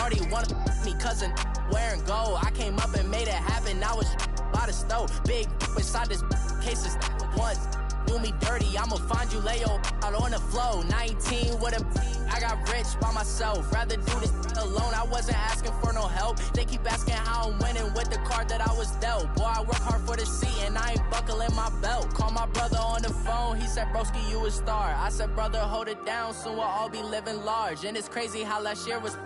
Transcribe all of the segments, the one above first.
shorty wanna me cousin wearing gold. I came up and made it happen. I was by the stove. Big inside this cases once. Do me dirty, I'ma find you, lay your out on the floor. 19 with a I got rich by myself. Rather do this alone. I wasn't asking for no help. They keep asking how I'm winning with the card that I was dealt. Boy, I work hard for the seat and I ain't buckling my belt. Call my brother on the phone. He said, broski, you a star. I said, brother, hold it down. Soon we'll all be living large. And it's crazy how last year was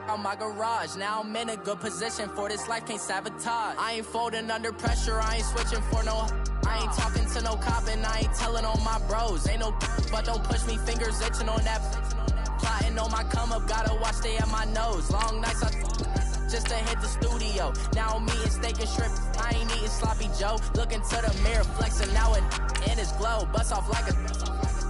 on my garage. Now I'm in a good position for this life, can't sabotage. I ain't folding under pressure, I ain't switching for no. I ain't talking to no cop and I ain't telling on my bros. Ain't no but don't push me, fingers itching on that. Plotting on my come up, gotta watch stay at my nose. Long nights I just to hit the studio. Now I'm eating steak and shrimp, I ain't eating sloppy Joe. Looking to the mirror, flexing now and in his glow. Bust off like a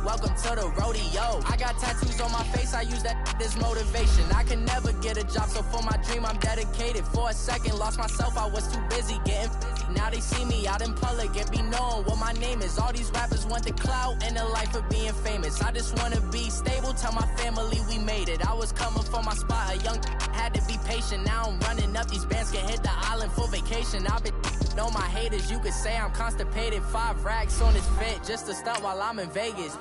welcome to the rodeo. I got tattoos on my face, I use that as motivation. I can never get a job, so for my dream I'm dedicated. For a second, lost myself, I was too busy getting busy. Now they see me out in public and be knowing what my name is. All these rappers want the clout and the life of being famous. I just wanna be stable, tell my family we made it. I was coming for my spot, a young had to be patient. Now I'm running up, these bands can hit the island for vacation. I've been on my haters, you could say I'm constipated. 5 racks on this fit, just to stunt while I'm in Vegas.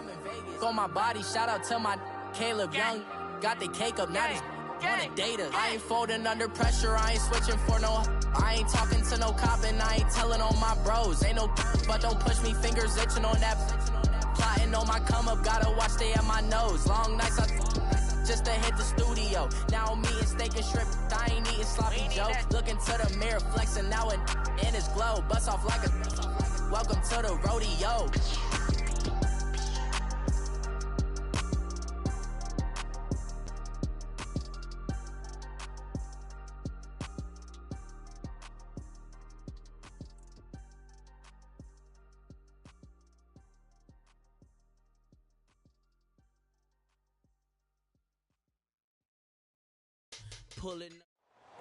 On my body, shout out to my Caleb Young. Got the cake up, now these wanna date us. I ain't folding under pressure, I ain't switching for no. I ain't talking to no cop and I ain't telling on my bros. Ain't no but don't push me, fingers itching on that. Plotting on my come up, gotta watch stay at my nose. Long nights I just to hit the studio. Now I'm eating steak and shrimp, I ain't eating sloppy Joe. Looking to the mirror, flexing now and in his glow. Bust off like a welcome to the rodeo.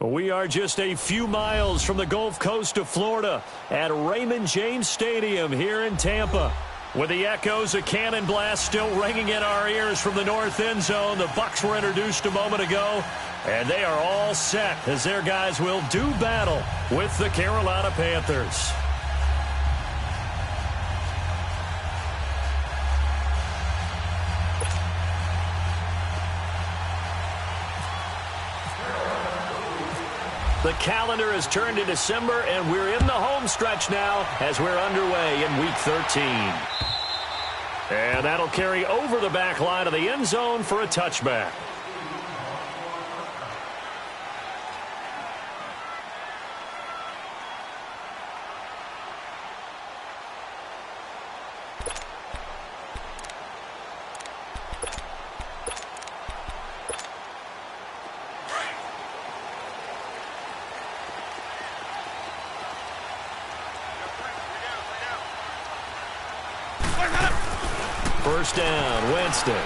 We are just a few miles from the Gulf Coast of Florida at Raymond James Stadium here in Tampa. With the echoes of cannon blast still ringing in our ears from the north end zone, the Bucs were introduced a moment ago, and they are all set as their guys will do battle with the Carolina Panthers. The calendar has turned to December, and we're in the home stretch now as we're underway in Week 13. And that'll carry over the back line of the end zone for a touchback. First down, Winston.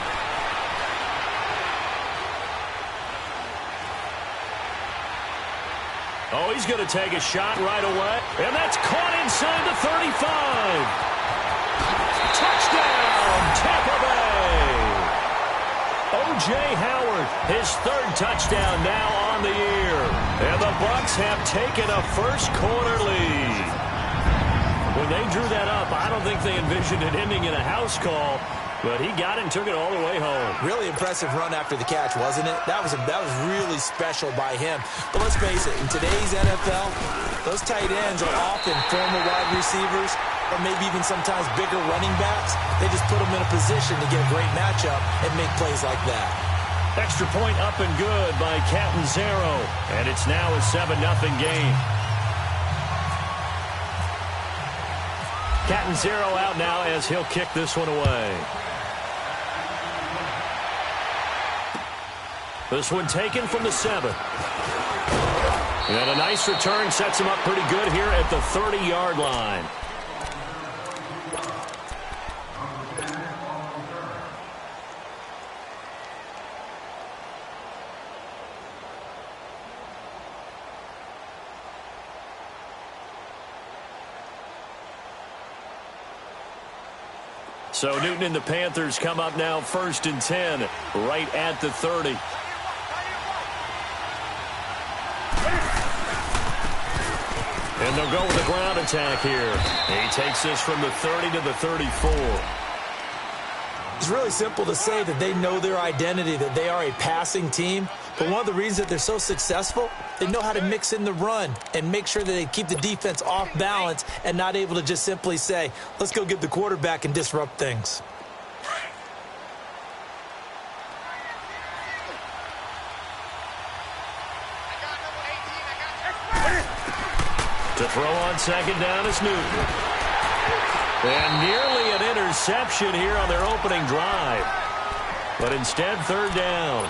Oh, he's going to take a shot right away. And that's caught inside the 35. Touchdown, Tampa Bay. O.J. Howard, his 3rd touchdown now on the year. And the Bucs have taken a first-quarter lead. When they drew that up, I don't think they envisioned it ending in a house call, but he got it and took it all the way home. Really impressive run after the catch, wasn't it? That was really special by him. But let's face it, in today's NFL, those tight ends are often former wide receivers or maybe even sometimes bigger running backs. They just put them in a position to get a great matchup and make plays like that. Extra point up and good by Catanzaro, and it's now a 7-0 game. Catanzaro out now as he'll kick this one away. This one taken from the 7. And a nice return sets him up pretty good here at the 30-yard line. So Newton and the Panthers come up now 1st and 10, right at the 30. And they'll go with the ground attack here. He takes this from the 30 to the 34. It's really simple to say that they know their identity, that they are a passing team. But one of the reasons that they're so successful, they know how to mix in the run and make sure that they keep the defense off balance and not able to just simply say, let's go get the quarterback and disrupt things. To throw on second down is Newton. And nearly an interception here on their opening drive. But instead, third down.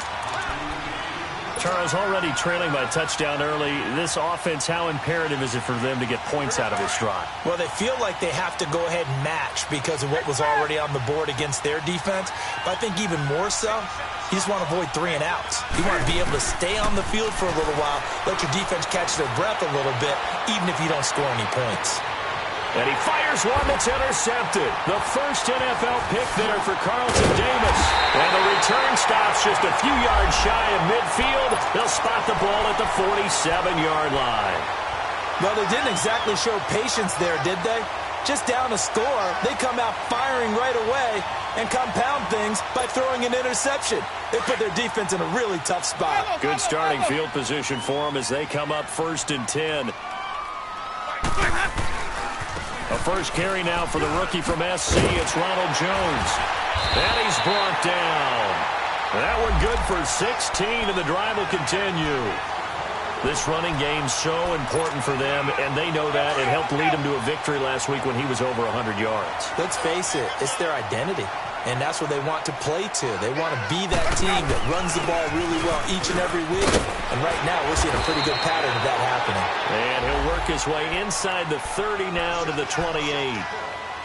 Charles, already trailing by a touchdown early. This offense, how imperative is it for them to get points out of this drive? Well, they feel like they have to go ahead and match because of what was already on the board against their defense. But I think even more so, you just want to avoid 3 and outs. You want to be able to stay on the field for a little while, let your defense catch their breath a little bit, even if you don't score any points. And he fires one that's intercepted. The first NFL pick there for Carlton Davis. And the return stops just a few yards shy of midfield. They'll spot the ball at the 47-yard line. Well, they didn't exactly show patience there, did they? Just down a score, they come out firing right away and compound things by throwing an interception. They put their defense in a really tough spot. Good starting field position for them as they come up 1st and 10. A first carry now for the rookie from SC. It's Ronald Jones. And he's brought down. That one good for 16, and the drive will continue. This running game's so important for them, and they know that. It helped lead them to a victory last week when he was over 100 yards. Let's face it, it's their identity, and that's what they want to play to. They want to be that team that runs the ball really well each and every week, and right now we're seeing a pretty good pattern of that happening. And he'll work his way inside the 30 now to the 28.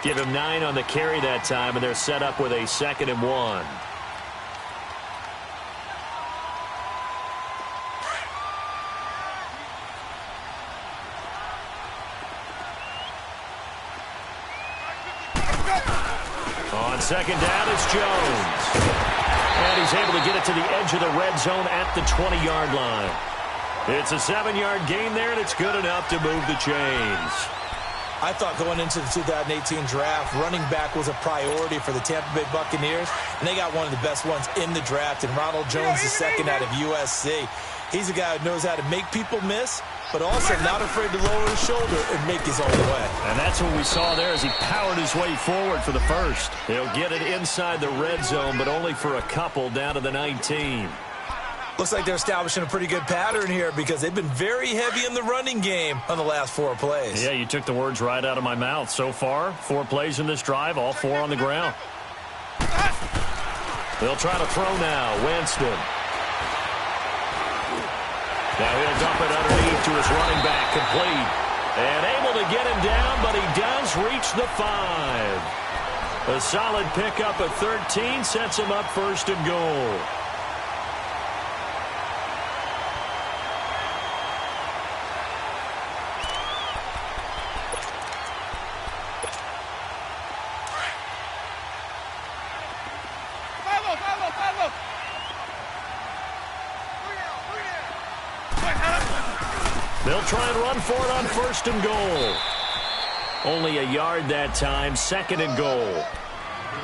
Give him 9 on the carry that time, and they're set up with a 2nd and 1. On second down, it's Jones. And he's able to get it to the edge of the red zone at the 20-yard line. It's a 7-yard gain there, and it's good enough to move the chains. I thought going into the 2018 draft, running back was a priority for the Tampa Bay Buccaneers, and they got one of the best ones in the draft, and Ronald Jones is second out of USC. He's a guy who knows how to make people miss, but also not afraid to lower his shoulder and make his own way. And that's what we saw there as he powered his way forward for the first. He'll get it inside the red zone, but only for a couple down to the 19. Looks like they're establishing a pretty good pattern here because they've been very heavy in the running game on the last 4 plays. Yeah, you took the words right out of my mouth. So far, 4 plays in this drive, all 4 on the ground. They'll try to throw now. Winston. Now he'll dump it underneath to his running back, complete. And able to get him down, but he does reach the 5. A solid pickup at 13 sets him up 1st and goal. They'll try and run for it on 1st and goal. Only a yard that time, 2nd and goal.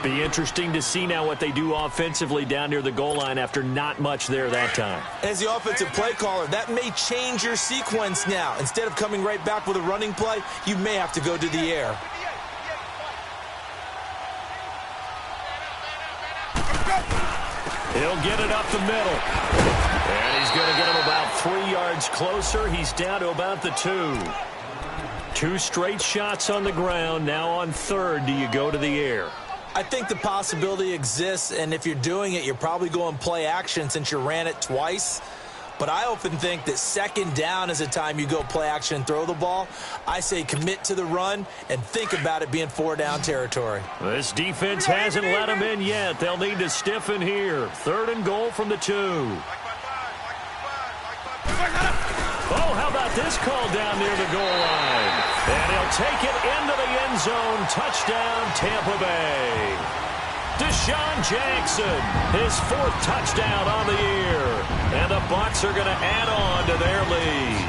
Be interesting to see now what they do offensively down near the goal line after not much there that time. As the offensive play caller, that may change your sequence now. Instead of coming right back with a running play, you may have to go to the air. He'll get it up the middle. And he's going to get him about 3 yards closer. He's down to about the 2. 2 straight shots on the ground. Now on 3rd, do you go to the air? I think the possibility exists, and if you're doing it, you're probably going play action since you ran it twice. But I often think that 2nd down is a time you go play action and throw the ball. I say commit to the run and think about it being 4-down territory. This defense hasn't let them in yet. They'll need to stiffen here. 3rd and goal from the 2. Oh, how about this call down near the goal line? And he'll take it into the end zone. Touchdown, Tampa Bay. Deshaun Jackson, his 4th touchdown on the year. And the Bucs are going to add on to their lead.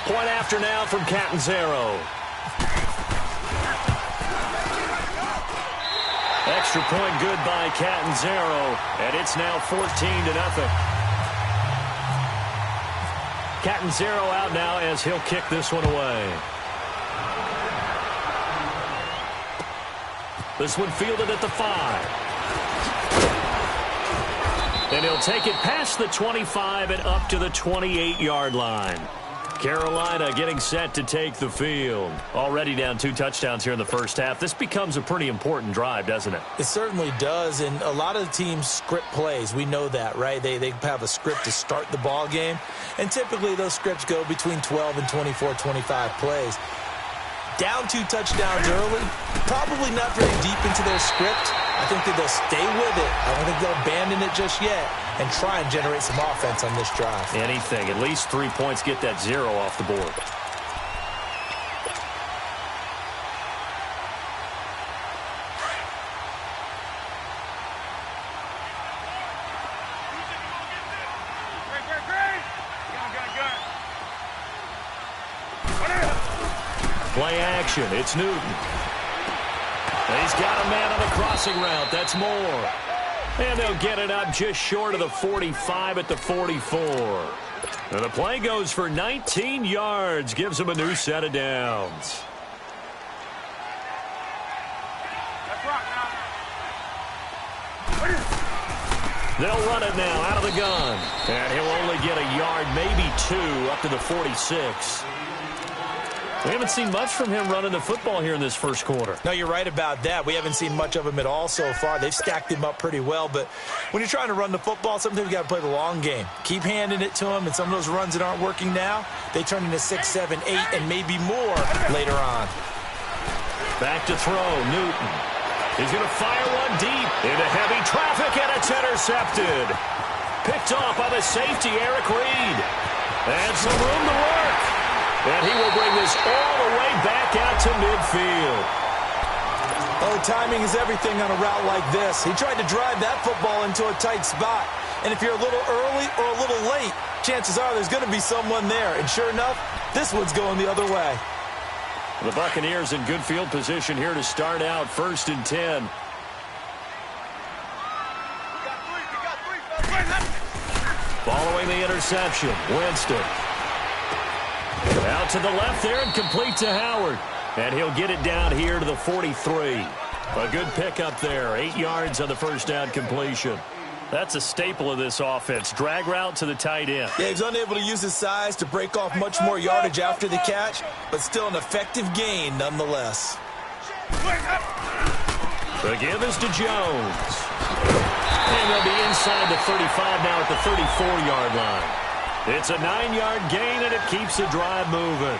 Point after now from Catanzaro. Extra point good by Catanzaro, and it's now 14-0. Catanzaro out now as he'll kick this one away. This one fielded at the 5. And he'll take it past the 25 and up to the 28-yard line. Carolina getting set to take the field. Already down 2 touchdowns here in the first half. This becomes a pretty important drive, doesn't it? It certainly does, and a lot of the teams script plays. We know that, right? They have a script to start the ball game, and typically those scripts go between 12 and 24, 25 plays. Down 2 touchdowns early, probably not very deep into their script. I think that they'll stay with it. I don't think they'll abandon it just yet and try and generate some offense on this drive. Anything. At least 3 points, get that 0 off the board. Play action. It's Newton. He's got a man on the crossing route. That's Moore. And they'll get it up just short of the 45 at the 44. And the play goes for 19 yards. Gives them a new set of downs. They'll run it now out of the gun. And he'll only get a yard, maybe 2, up to the 46. We haven't seen much from him running the football here in this first quarter. No, you're right about that. We haven't seen much of him at all so far. They've stacked him up pretty well, but when you're trying to run the football, sometimes you got to play the long game. Keep handing it to him, and some of those runs that aren't working now, they turn into 6, 7, 8, and maybe more later on. Back to throw, Newton. He's going to fire one deep into heavy traffic, and it's intercepted. Picked off by the safety, Eric Reed. And some room to work. And he will bring this all the way back out to midfield. Oh, timing is everything on a route like this. He tried to drive that football into a tight spot. And if you're a little early or a little late, chances are there's going to be someone there. And sure enough, this one's going the other way. The Buccaneers in good field position here to start out 1st and 10. Following the interception, Winston. Out to the left there and complete to Howard. And he'll get it down here to the 43. A good pickup there. 8 yards on the first down completion. That's a staple of this offense. Drag route to the tight end. Yeah, he's unable to use his size to break off much more yardage after the catch, but still an effective gain nonetheless. The give is to Jones. And they'll be inside the 35 now at the 34-yard line. It's a 9-yard gain, and it keeps the drive moving.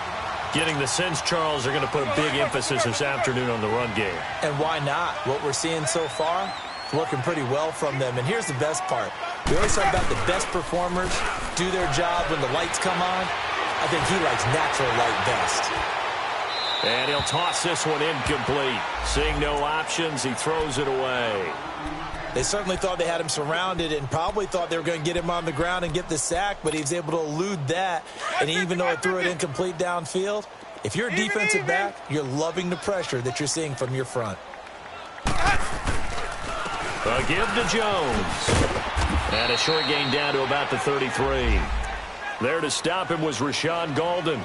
Getting the sense, Charles, they're going to put a big emphasis this afternoon on the run game. And why not? What we're seeing so far, working pretty well from them. And here's the best part. We always talk about the best performers do their job when the lights come on. I think he likes natural light best. And he'll toss this one incomplete. Seeing no options, he throws it away. They certainly thought they had him surrounded and probably thought they were going to get him on the ground and get the sack, but he was able to elude that. And even though it threw it incomplete downfield, if you're a defensive back, you're loving the pressure that you're seeing from your front. A give to Jones. And a short gain down to about the 33. There to stop him was Rashawn Golden.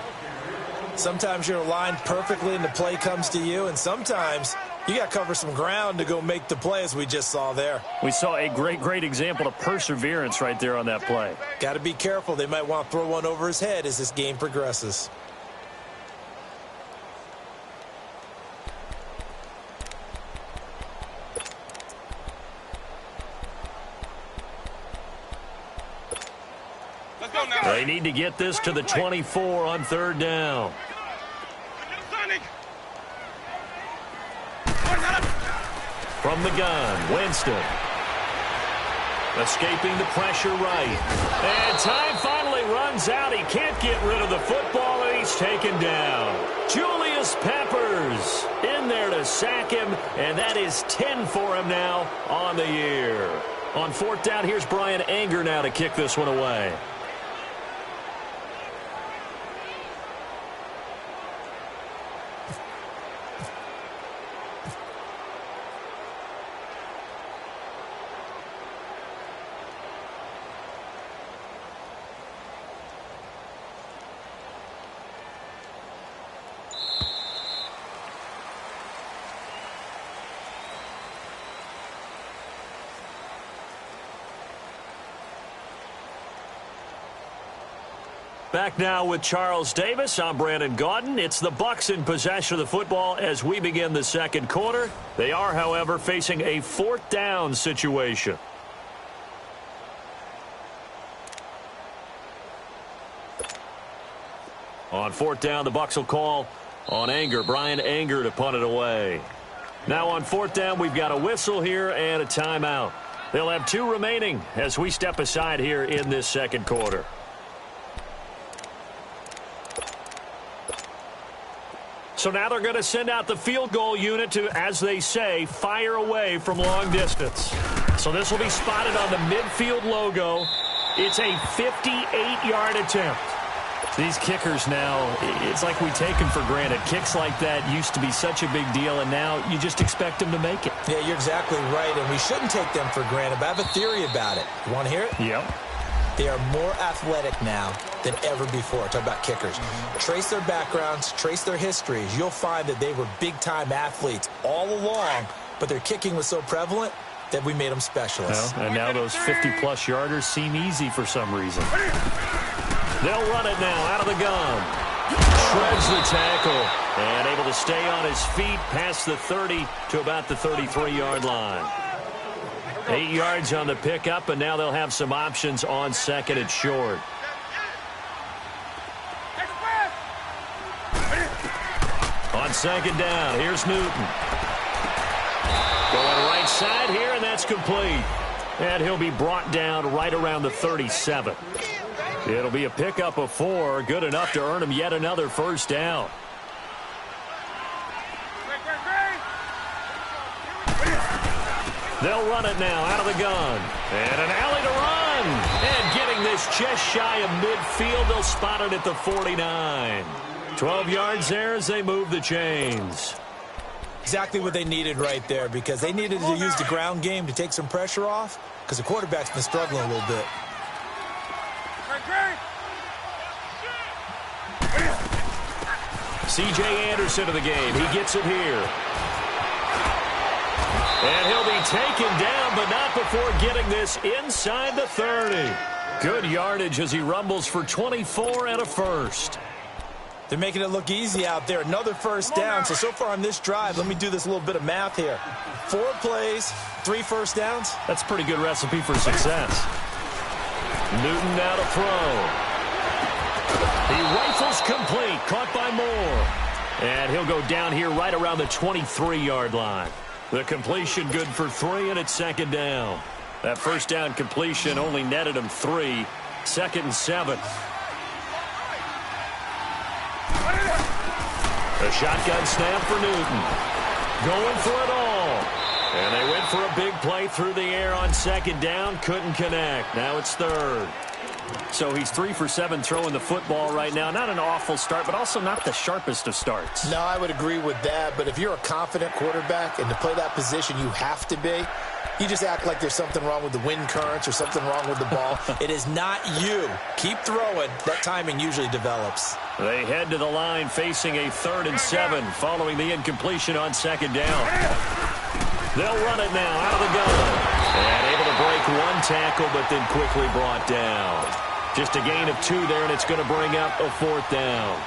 Sometimes you're aligned perfectly and the play comes to you, and sometimes you got to cover some ground to go make the play, as we just saw there. We saw a great example of perseverance right there on that play. Got to be careful. They might want to throw one over his head as this game progresses. They need to get this to the 24 on 3rd down. From the gun, Winston. Escaping the pressure right. And time finally runs out. He can't get rid of the football, and he's taken down. Julius Peppers in there to sack him, and that is 10 for him now on the year. On 4th down, here's Brian Anger now to kick this one away. Back now with Charles Davis. I'm Brandon Gaudin. It's the Bucs in possession of the football as we begin the second quarter. They are, however, facing a fourth down situation. On fourth down, the Bucs will call on Brian Anger to punt it away. Now on fourth down, we've got a whistle here and a timeout. They'll have 2 remaining as we step aside here in this second quarter. So now they're going to send out the field goal unit to, as they say, fire away from long distance. So this will be spotted on the midfield logo. It's a 58-yard attempt. These kickers now, it's like we take them for granted. Kicks like that used to be such a big deal, and now you just expect them to make it. Yeah, you're exactly right, and we shouldn't take them for granted, but I have a theory about it. You want to hear it? Yep. They are more athletic now than ever before. Talk about kickers. Trace their backgrounds, trace their histories. You'll find that they were big-time athletes all along, but their kicking was so prevalent that we made them specialists. Well, and now those 50-plus yarders seem easy for some reason. They'll run it now out of the gun. Shreds the tackle and able to stay on his feet past the 30 to about the 33-yard line. 8 yards on the pickup, and now they'll have some options on second and short. On second down, here's Newton. Going right side here, and that's complete. And he'll be brought down right around the 37. It'll be a pickup of 4, good enough to earn him yet another first down. They'll run it now out of the gun. And an alley to run. And getting this just shy of midfield, they'll spot it at the 49. 12 yards there as they move the chains. Exactly what they needed right there, because they needed to use the ground game to take some pressure off, because the quarterback's been struggling a little bit. C.J. Anderson of the game. He gets it here. And he'll be taken down, but not before getting this inside the 30. Good yardage as he rumbles for 24 and a first. They're making it look easy out there. Another first down. So far on this drive, let me do this little bit of math here. 4 plays, 3 first downs. That's a pretty good recipe for success. Newton now to throw. He rifles complete, caught by Moore. And he'll go down here right around the 23-yard line. The completion good for 3, and it's second down. That first down completion only netted him 3. Second and 7. A shotgun snap for Newton. Going for it all. And they went for a big play through the air on second down. Couldn't connect. Now it's third. So he's 3 for 7 throwing the football right now. Not an awful start, but also not the sharpest of starts. No, I would agree with that. But if you're a confident quarterback and to play that position, you have to be. You just act like there's something wrong with the wind currents or something wrong with the ball. It is not you. Keep throwing. That timing usually develops. They head to the line facing a 3rd and 7 following the incompletion on second down. They'll run it now out of the gun. And able to break 1 tackle, but then quickly brought down. Just a gain of 2 there, and it's going to bring up a 4th down.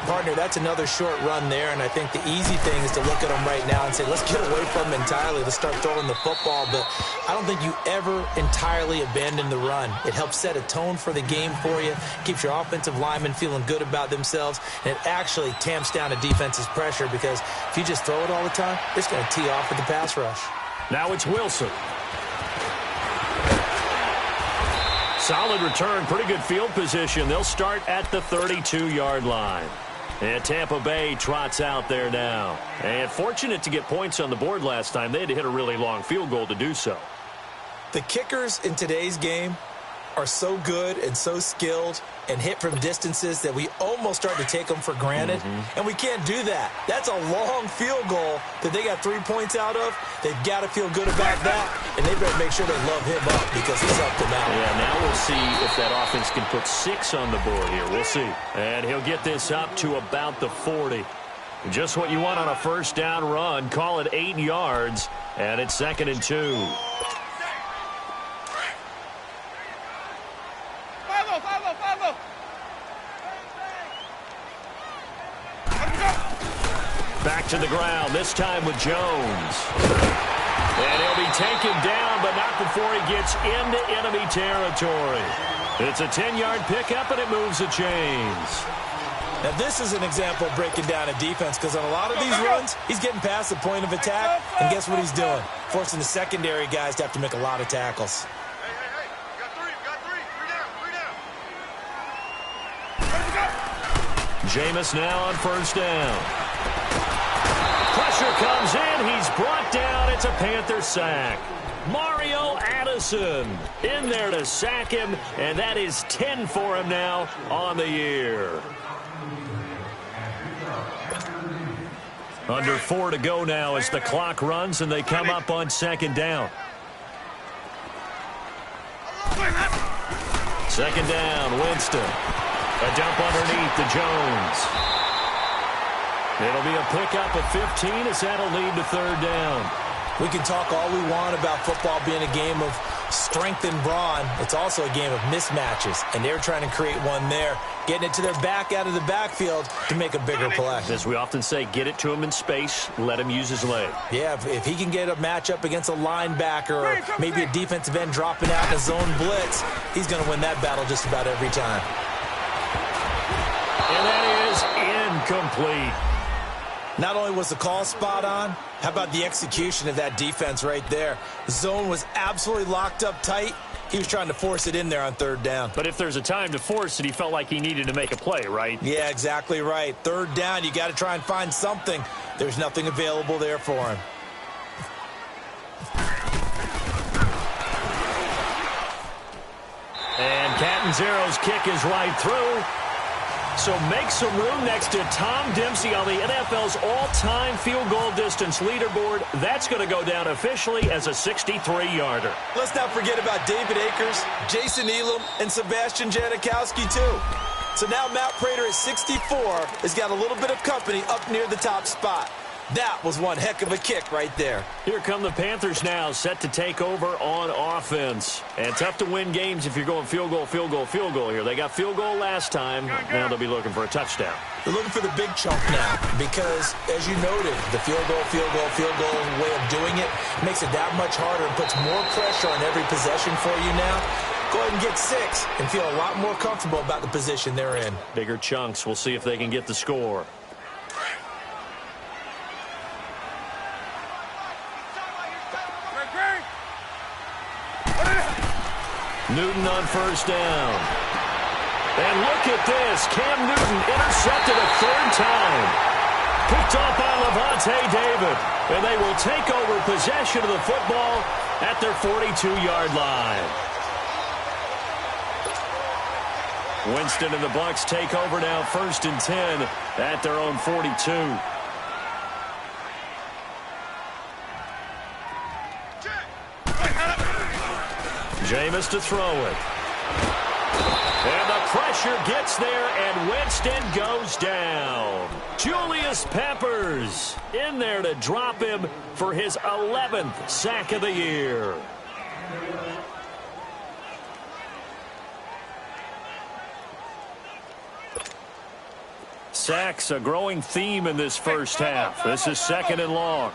Partner, that's another short run there, and I think the easy thing is to look at them right now and say, let's get away from them entirely. Let's start throwing the football, but I don't think you ever entirely abandon the run. It helps set a tone for the game for you, keeps your offensive linemen feeling good about themselves, and it actually tamps down a defense's pressure, because if you just throw it all the time, it's going to tee off with the pass rush. Now it's Wilson. Solid return, pretty good field position. They'll start at the 32-yard line. And Tampa Bay trots out there now. And fortunate to get points on the board last time. They had to hit a really long field goal to do so. The kickers in today's game are so good and so skilled and hit from distances that we almost start to take them for granted. And we can't do that. That's a long field goal that they got 3 points out of. They've got to feel good about that, and they better make sure they love him up, because he's helped them out. Yeah, now we'll see if that offense can put 6 on the board here. We'll see. And he'll get this up to about the 40. Just what you want on a first down run. Call it 8 yards, and it's 2nd and 2. Back to the ground, this time with Jones. And he'll be taken down, but not before he gets into enemy territory. It's a 10-yard pickup, and it moves the chains. Now, this is an example of breaking down a defense, because on a lot of these runs, he's getting past the point of attack, and guess what he's doing? Forcing the secondary guys to have to make a lot of tackles. Hey, you got three. Three down. Jameis now on first down. Pressure comes in. He's brought down. It's a Panther sack. Mario Addison in there to sack him, and that is 10 for him now on the year. Under 4 to go now as the clock runs, and they come up on second down. Second down, Winston. A dump underneath to Jones. It'll be a pickup of 15 as that'll lead to third down. We can talk all we want about football being a game of strength and brawn. It's also a game of mismatches, and they're trying to create one there, getting it to their back out of the backfield to make a bigger play. As we often say, get it to him in space, let him use his leg. Yeah, if he can get a matchup against a linebacker or maybe a defensive end dropping out in a zone blitz, he's going to win that battle just about every time. And that is incomplete. Not only was the call spot on, how about the execution of that defense right there? The zone was absolutely locked up tight. He was trying to force it in there on third down. But if there's a time to force it, he felt like he needed to make a play, right? Yeah, exactly right. Third down, you got to try and find something. There's nothing available there for him. And Catanzaro's kick is right through. So make some room next to Tom Dempsey on the NFL's all-time field goal distance leaderboard. That's going to go down officially as a 63-yarder. Let's not forget about David Akers, Jason Elam, and Sebastian Janikowski, too. So now Matt Prater at 64 has got a little bit of company up near the top spot. That was one heck of a kick right there. Here come the Panthers now, set to take over on offense. And tough to win games if you're going field goal here. They got field goal last time. Now they'll be looking for a touchdown. They're looking for the big chunk now because, as you noted, the field goal way of doing it makes it that much harder and puts more pressure on every possession for you now. Go ahead and get 6 and feel a lot more comfortable about the position they're in. Bigger chunks. We'll see if they can get the score. Newton on first down. And look at this. Cam Newton intercepted a third time. Picked off by Levante David. And they will take over possession of the football at their 42-yard line. Winston and the Bucs take over now, 1st and 10 at their own 42. Jameis to throw it. And the pressure gets there, and Winston goes down. Julius Peppers in there to drop him for his 11th sack of the year. Sacks, a growing theme in this first half. This is 2nd and long.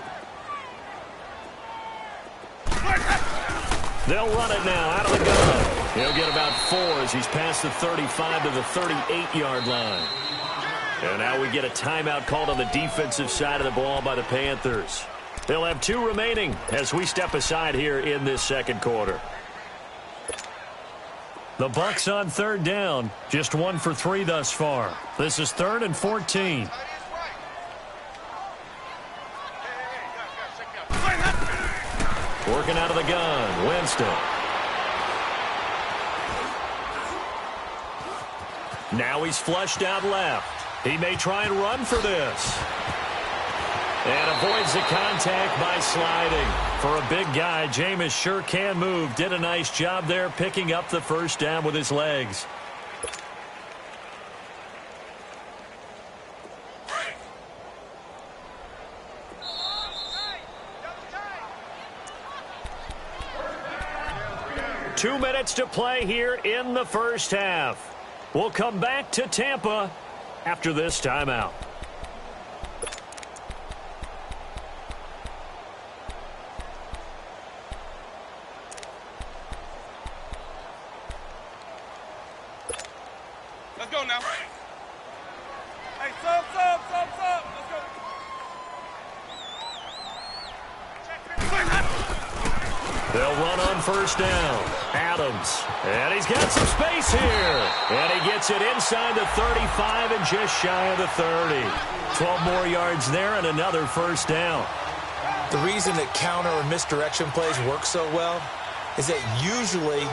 They'll run it now out of the gun. He'll get about 4 as he's past the 35 to the 38-yard line. And now we get a timeout called on the defensive side of the ball by the Panthers. They'll have 2 remaining as we step aside here in this second quarter. The Bucs on third down, just 1 for 3 thus far. This is 3rd and 14. Working out of the gun, Winston. Now he's flushed out left. He may try and run for this. And avoids the contact by sliding. For a big guy, Jameis sure can move. Did a nice job there picking up the first down with his legs. Two minutes to play here in the first half. We'll come back to Tampa after this timeout. Let's go now. Hey, sub. Let's go. They'll run on first down. Adams. And he's got some space here. And he gets it inside the 35 and just shy of the 30. 12 more yards there and another first down. The reason that counter or misdirection plays work so well is that usually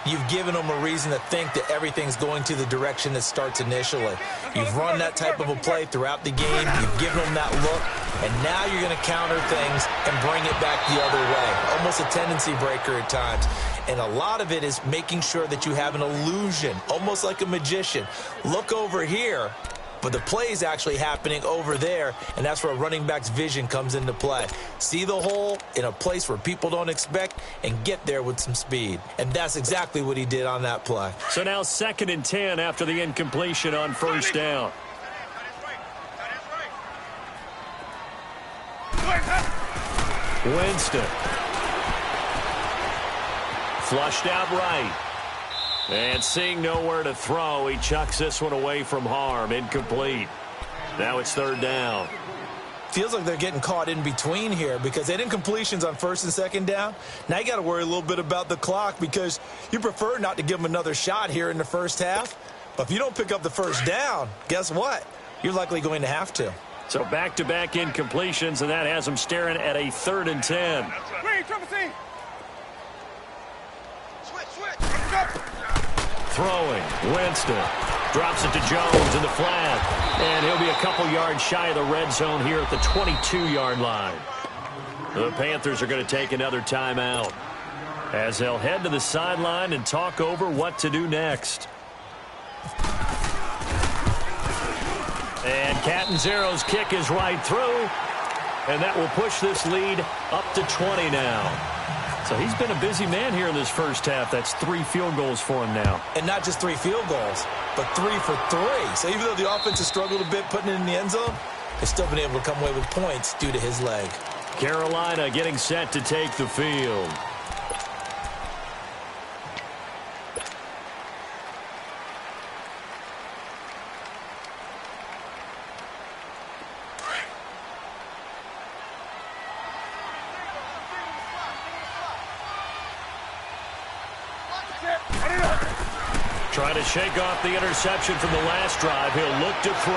you've given them a reason to think that everything's going to the direction that starts initially. You've run that type of a play throughout the game. You've given them that look. And now you're going to counter things and bring it back the other way. Almost a tendency breaker at times. And a lot of it is making sure that you have an illusion, almost like a magician. Look over here, but the play is actually happening over there, and that's where a running back's vision comes into play. See the hole in a place where people don't expect and get there with some speed. And that's exactly what he did on that play. So now 2nd and 10 after the incompletion on first down. Winston. Flushed out right. And seeing nowhere to throw, he chucks this one away from harm. Incomplete. Now it's 3rd down. Feels like they're getting caught in between here because they did incompletions on 1st and 2nd down. Now you got to worry a little bit about the clock because you prefer not to give them another shot here in the first half. But if you don't pick up the first down, guess what? You're likely going to have to. So back-to-back incompletions, and that has them staring at a 3rd and 10. Throwing. Winston drops it to Jones in the flat. And he'll be a couple yards shy of the red zone here at the 22-yard line. The Panthers are going to take another timeout as they'll head to the sideline and talk over what to do next. And Catanzaro's kick is right through. And that will push this lead up to 20 now. So he's been a busy man here in this first half. That's 3 field goals for him now. And not just 3 field goals, but 3 for 3. So even though the offense has struggled a bit putting it in the end zone, they've still been able to come away with points due to his leg. Carolina getting set to take the field. Trying to shake off the interception from the last drive. He'll look to throw.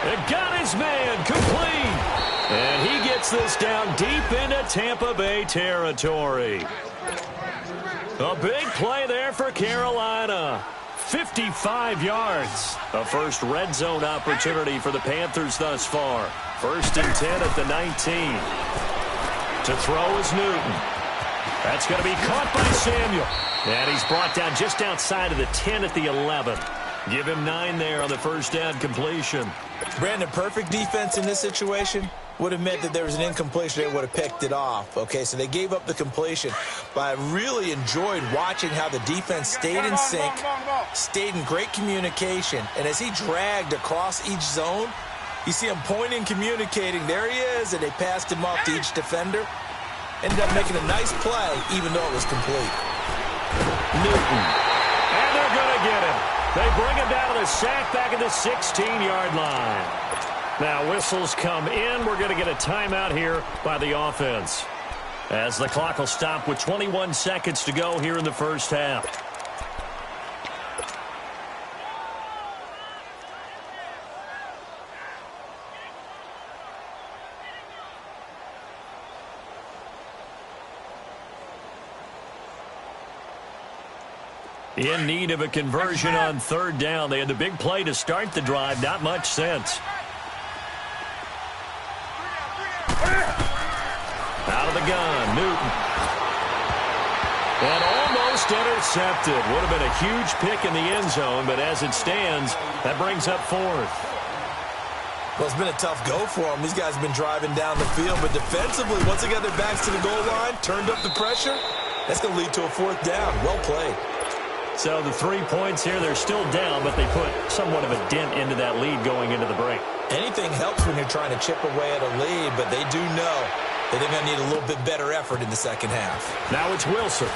And got his man complete. And he gets this down deep into Tampa Bay territory. A big play there for Carolina. 55 yards. A first red zone opportunity for the Panthers thus far. 1st and 10 at the 19. To throw is Newton. That's going to be caught by Samuel. And he's brought down just outside of the 10 at the 11. Give him 9 there on the first down completion. Brandon, perfect defense in this situation would have meant that there was an incompletion. They would have picked it off. Okay, so they gave up the completion. But I really enjoyed watching how the defense stayed in sync, stayed in great communication. And as he dragged across each zone, you see him pointing, communicating. There he is, and they passed him off to each defender. Ended up making a nice play, even though it was complete. Newton. And they're going to get him. They bring him down to the sack back at the 16-yard line. Now whistles come in. We're going to get a timeout here by the offense, as the clock will stop with 21 seconds to go here in the first half. In need of a conversion on 3rd down. They had the big play to start the drive. Not much sense. Out of the gun, Newton. And almost intercepted. Would have been a huge pick in the end zone, but as it stands, that brings up 4th. Well, it's been a tough go for them. These guys have been driving down the field, but defensively, once they got their backs to the goal line, turned up the pressure, that's going to lead to a 4th down. Well played. So the 3 points here, they're still down, but they put somewhat of a dent into that lead going into the break. Anything helps when you're trying to chip away at a lead, but they do know that they're going to need a little bit better effort in the second half. Now it's Wilson.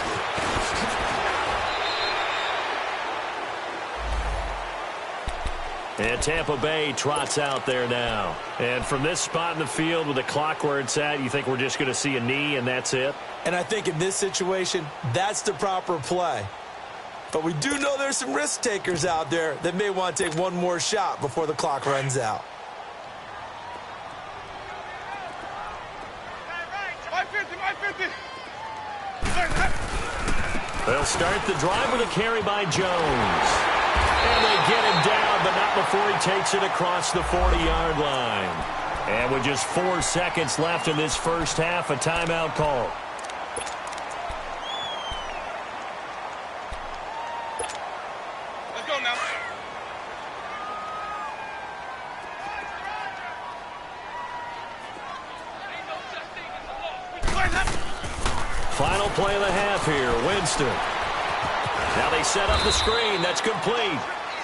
And Tampa Bay trots out there now. And from this spot in the field with the clock where it's at, you think we're just going to see a knee and that's it? And I think in this situation, that's the proper play. But we do know there's some risk takers out there that may want to take one more shot before the clock runs out. They'll start the drive with a carry by Jones. And they get him down, but not before he takes it across the 40-yard line. And with just 4 seconds left in this first half, a timeout call. Let's go now. Final play of the half here, Winston. Now they set up the screen. That's complete.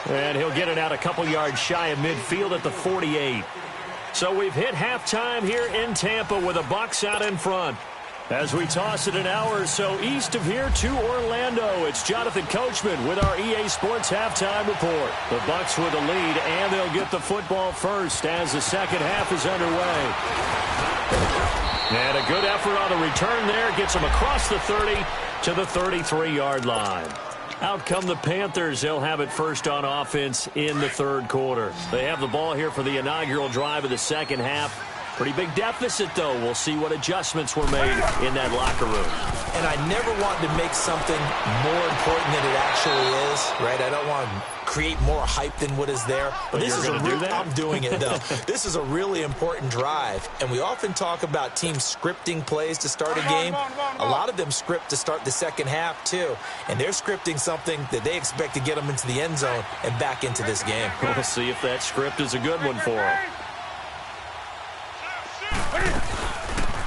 And he'll get it out a couple yards shy of midfield at the 48. So we've hit halftime here in Tampa with the Bucs out in front. As we toss it an hour or so east of here to Orlando, it's Jonathan Coachman with our EA Sports halftime report. The Bucs with the lead, and they'll get the football first as the second half is underway. And a good effort on the return there. Gets them across the 30 to the 33-yard line. Out come the Panthers. They'll have it first on offense in the third quarter. They have the ball here for the inaugural drive of the second half. Pretty big deficit, though. We'll see what adjustments were made in that locker room. And I never want to make something more important than it actually is, right? I don't want to create more hype than what is there. But this is I'm doing it, though. This is a really important drive. And we often talk about teams scripting plays to start a game. A lot of them script to start the second half, too. And they're scripting something that they expect to get them into the end zone and back into this game. We'll see if that script is a good one for them.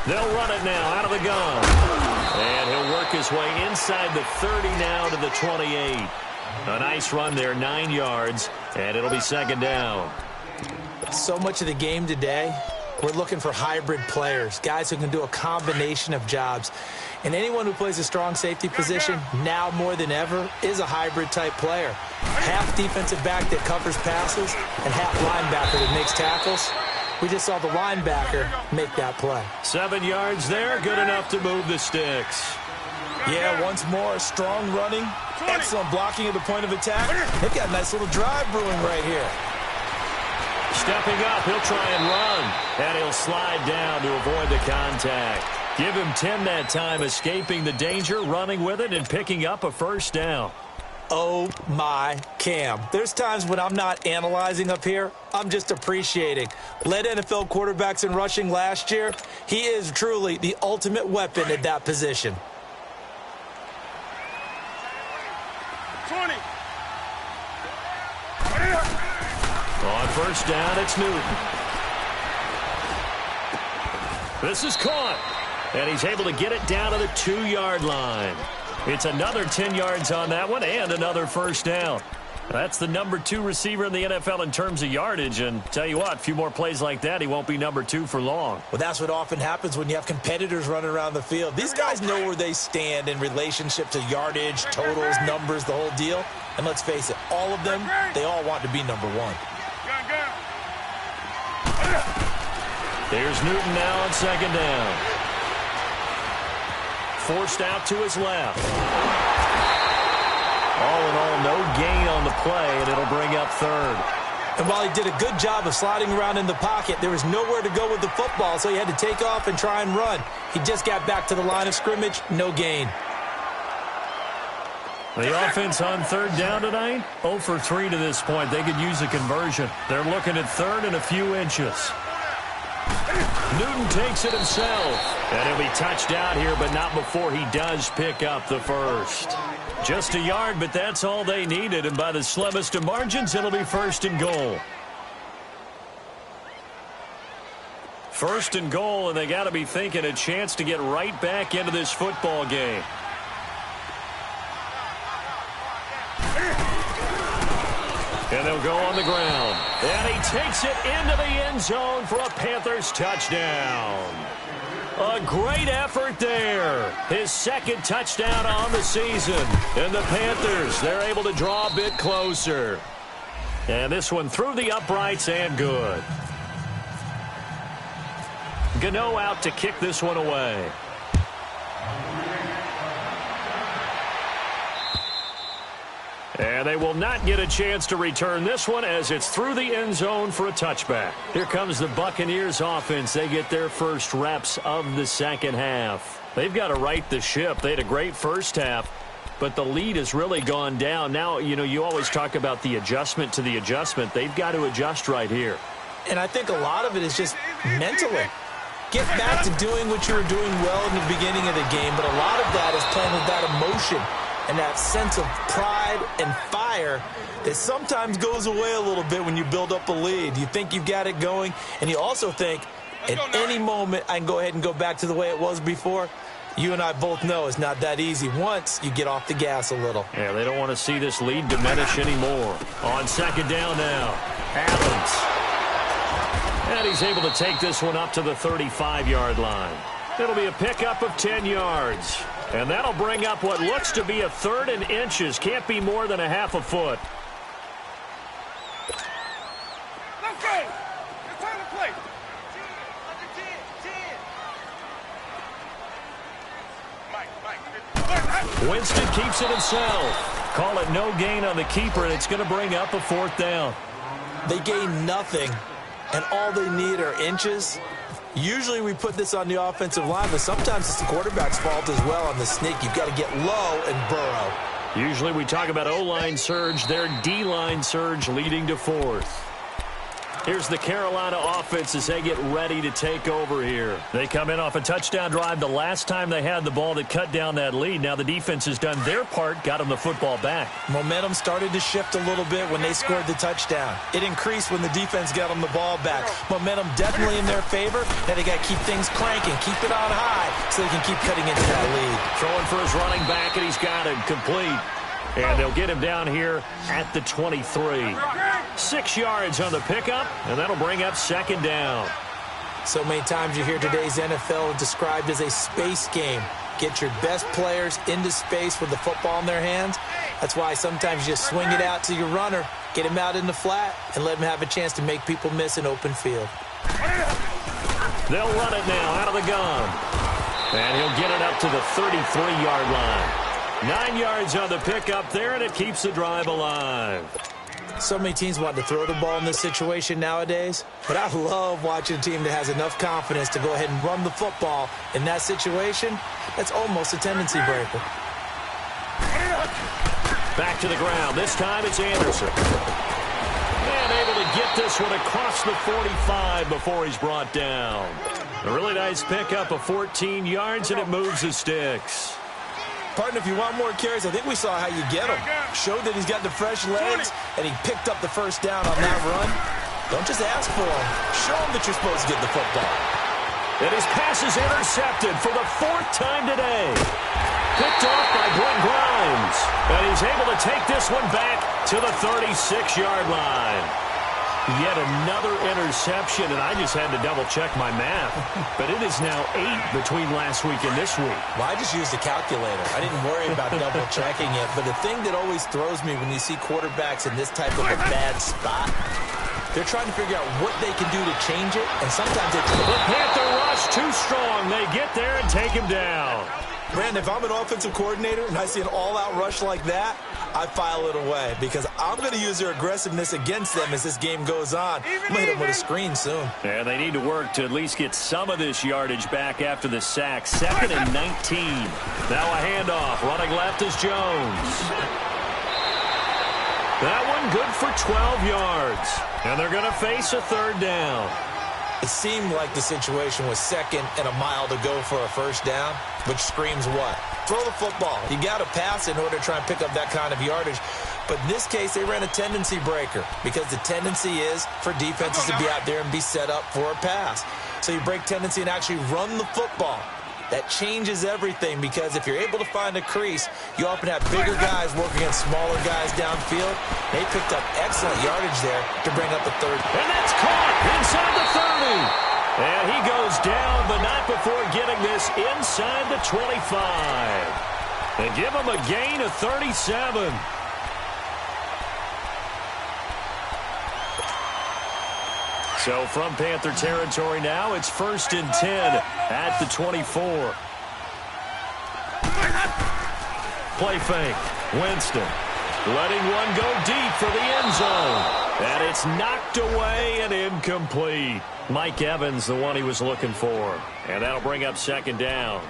They'll run it now out of the gun. And he'll work his way inside the 30 now to the 28. A nice run there, 9 yards, and it'll be second down. So much of the game today, we're looking for hybrid players, guys who can do a combination of jobs. And anyone who plays a strong safety position, now more than ever, is a hybrid-type player. Half defensive back that covers passes and half linebacker that makes tackles. We just saw the linebacker make that play. 7 yards there, good enough to move the sticks. Yeah, once more, strong running, excellent blocking at the point of attack. They've got a nice little drive brewing right here. Stepping up, he'll try and run, and he'll slide down to avoid the contact. Give him 10 that time, escaping the danger, running with it, and picking up a first down. Oh, my Cam. There's times when I'm not analyzing up here. I'm just appreciating. Led NFL quarterbacks in rushing last year. He is truly the ultimate weapon at that position. 20. On first down, it's Newton. This is caught. And he's able to get it down to the 2-yard line. It's another 10 yards on that one and another first down. That's the number 2 receiver in the NFL in terms of yardage. And tell you what, a few more plays like that, he won't be number 2 for long. Well, that's what often happens when you have competitors running around the field. These guys know where they stand in relationship to yardage, totals, numbers, the whole deal. And let's face it, all of them, they all want to be number 1. Here's Newton now on second down. Forced out to his left. All in all, no gain on the play, and it'll bring up third. And while he did a good job of sliding around in the pocket, there was nowhere to go with the football, so he had to take off and try and run. He just got back to the line of scrimmage, no gain. The offense on third down tonight, 0 for 3 to this point. They could use a conversion. They're looking at third and a few inches. Newton takes it himself. And he'll be touched out here, but not before he does pick up the first. Just a yard, but that's all they needed. And by the slimmest of margins, it'll be first and goal. First and goal, and they got to be thinking a chance to get right back into this football game. And they'll go on the ground. And he takes it into the end zone for a Panthers touchdown. A great effort there. His second touchdown on the season. And the Panthers, they're able to draw a bit closer. And this one through the uprights and good. Gano out to kick this one away. And they will not get a chance to return this one as it's through the end zone for a touchback. Here comes the Buccaneers offense. They get their first reps of the second half. They've got to right the ship. They had a great first half, but the lead has really gone down. Now, you always talk about the adjustment to the adjustment. They've got to adjust right here. And I think a lot of it is just mentally. Get back to doing what you were doing well in the beginning of the game, but a lot of that is playing with that emotion and that sense of pride and fire that sometimes goes away a little bit when you build up a lead. You think you've got it going, and you also think at any moment I can go ahead and go back to the way it was before. You and I both know it's not that easy once you get off the gas a little. Yeah, they don't want to see this lead diminish anymore. On second down now, Adams. And he's able to take this one up to the 35-yard line. It'll be a pickup of 10 yards. And that'll bring up what looks to be a 3rd and inches. Can't be more than a half a foot. Let's go. It's time to play. 10. Winston keeps it himself. Call it no gain on the keeper, and it's going to bring up a 4th down. They gain nothing, and all they need are inches. Usually we put this on the offensive line, but sometimes it's the quarterback's fault as well on the sneak. You've got to get low and burrow. Usually we talk about O-line surge, their D-line surge leading to 4th. Here's the Carolina offense as they get ready to take over here. They come in off a touchdown drive the last time they had the ball that cut down that lead. Now the defense has done their part, got them the football back. Momentum started to shift a little bit when they scored the touchdown. It increased when the defense got them the ball back. Momentum definitely in their favor. Now they got to keep things cranking, keep it on high so they can keep cutting into that lead. Throwing for his running back, and he's got it complete. And they'll get him down here at the 23. 6 yards on the pickup, and that'll bring up second down. So many times you hear today's NFL described as a space game. Get your best players into space with the football in their hands. That's why sometimes you just swing it out to your runner, get him out in the flat, and let him have a chance to make people miss an open field. They'll run it now out of the gun. And he'll get it up to the 33-yard line. 9 yards on the pickup there, and it keeps the drive alive. So many teams want to throw the ball in this situation nowadays, but I love watching a team that has enough confidence to go ahead and run the football in that situation. That's almost a tendency breaker. Back to the ground. This time it's Anderson. And able to get this one across the 45 before he's brought down. A really nice pickup of 14 yards, and it moves the sticks. Partner, if you want more carries, I think we saw how you get him. Showed that he's got the fresh legs, and he picked up the first down on that run. Don't just ask for him. Show him that you're supposed to get the football. And his pass is intercepted for the 4th time today. Picked off by Brent Grimes. And he's able to take this one back to the 36-yard line. Yet another interception, and I just had to double-check my math. But it is now 8 between last week and this week. Well, I just used a calculator. I didn't worry about double-checking it. But the thing that always throws me when you see quarterbacks in this type of a bad spot, they're trying to figure out what they can do to change it, and sometimes it's... The Panther rush too strong. They get there and take him down. Brandon, if I'm an offensive coordinator and I see an all-out rush like that, I file it away because I'm going to use their aggressiveness against them as this game goes on. I'm going to hit them with a screen soon. And they need to work to at least get some of this yardage back after the sack. 2nd and 19. Now a handoff. Running left is Jones. That one good for 12 yards. And they're going to face a 3rd down. It seemed like the situation was 2nd and a mile to go for a first down, which screams what? Throw the football. You got to pass in order to try and pick up that kind of yardage. But in this case, they ran a tendency breaker because the tendency is for defenses to be out there and be set up for a pass. So you break tendency and actually run the football. That changes everything because if you're able to find a crease, you often have bigger guys working against smaller guys downfield. They picked up excellent yardage there to bring up a 3rd. And that's caught inside the 30. And he goes down, but not before getting this inside the 25. And give him a gain of 37. So from Panther territory now, it's 1st and 10 at the 24. Play fake. Winston letting one go deep for the end zone. And it's knocked away and incomplete. Mike Evans, the one he was looking for. And that'll bring up 2nd down.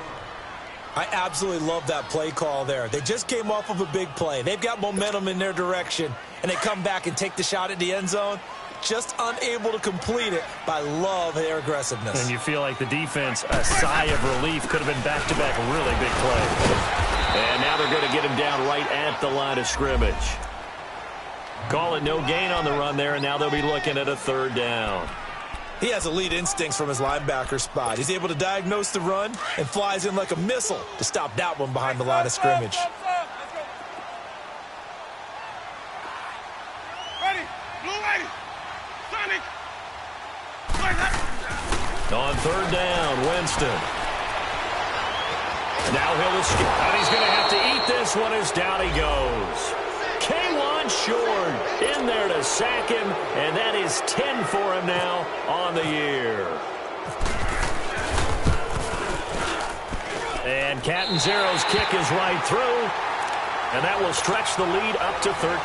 I absolutely love that play call there. They just came off of a big play. They've got momentum in their direction, and they come back and take the shot at the end zone. Just unable to complete it, but I love their aggressiveness. And you feel like the defense, a sigh of relief, could have been back-to-back really big play. And now they're going to get him down right at the line of scrimmage. Call it no gain on the run there, and now they'll be looking at a 3rd down. He has elite instincts from his linebacker spot. He's able to diagnose the run and flies in like a missile to stop that one behind the line of scrimmage. Ready, blue lady, Sonic. On 3rd down, Winston. Now he'll escape, and he's going to have to eat this one as down he goes. K1 short in there to sack him, and that is 10 for him now on the year. And Catanzaro's kick is right through, and that will stretch the lead up to 13.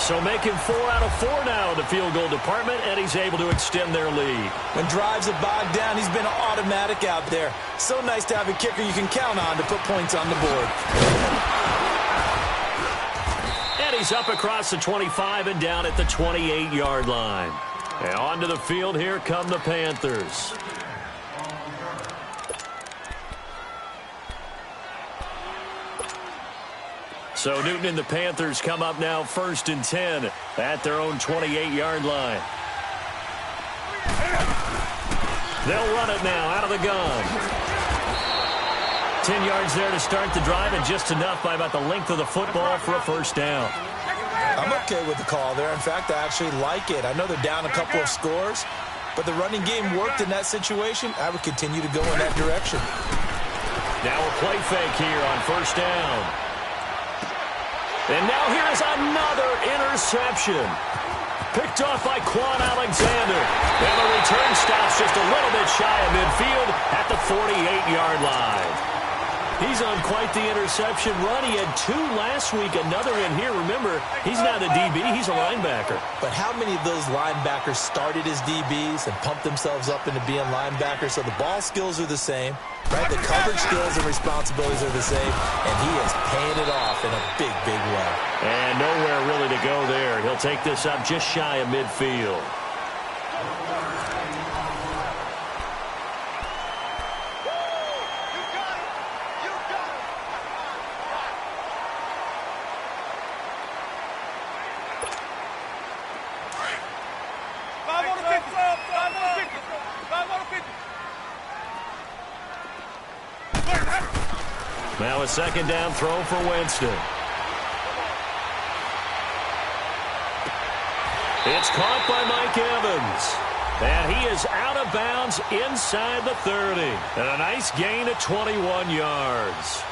So making 4 out of 4 now in the field goal department, and he's able to extend their lead. When drives have bogged down, he's been automatic out there. So nice to have a kicker you can count on to put points on the board. And he's up across the 25 and down at the 28-yard line. And onto the field, here come the Panthers. So Newton and the Panthers come up now 1st and 10 at their own 28-yard line. They'll run it now out of the gun. 10 yards there to start the drive, and just enough by about the length of the football for a 1st down. I'm okay with the call there. In fact, I actually like it. I know they're down a couple of scores, but the running game worked in that situation. I would continue to go in that direction. Now a play fake here on 1st down. And now here's another interception. Picked off by Quan Alexander. And the return stops just a little bit shy of midfield at the 48-yard line. He's on quite the interception run. He had 2 last week, another one here. Remember, he's not a DB, he's a linebacker. But how many of those linebackers started as DBs and pumped themselves up into being linebackers? So the ball skills are the same, right? The coverage skills and responsibilities are the same, and he is paying it off in a big, big way. And nowhere really to go there. He'll take this up just shy of midfield. Now a 2nd down throw for Winston. It's caught by Mike Evans. And he is out of bounds inside the 30. And a nice gain of 21 yards.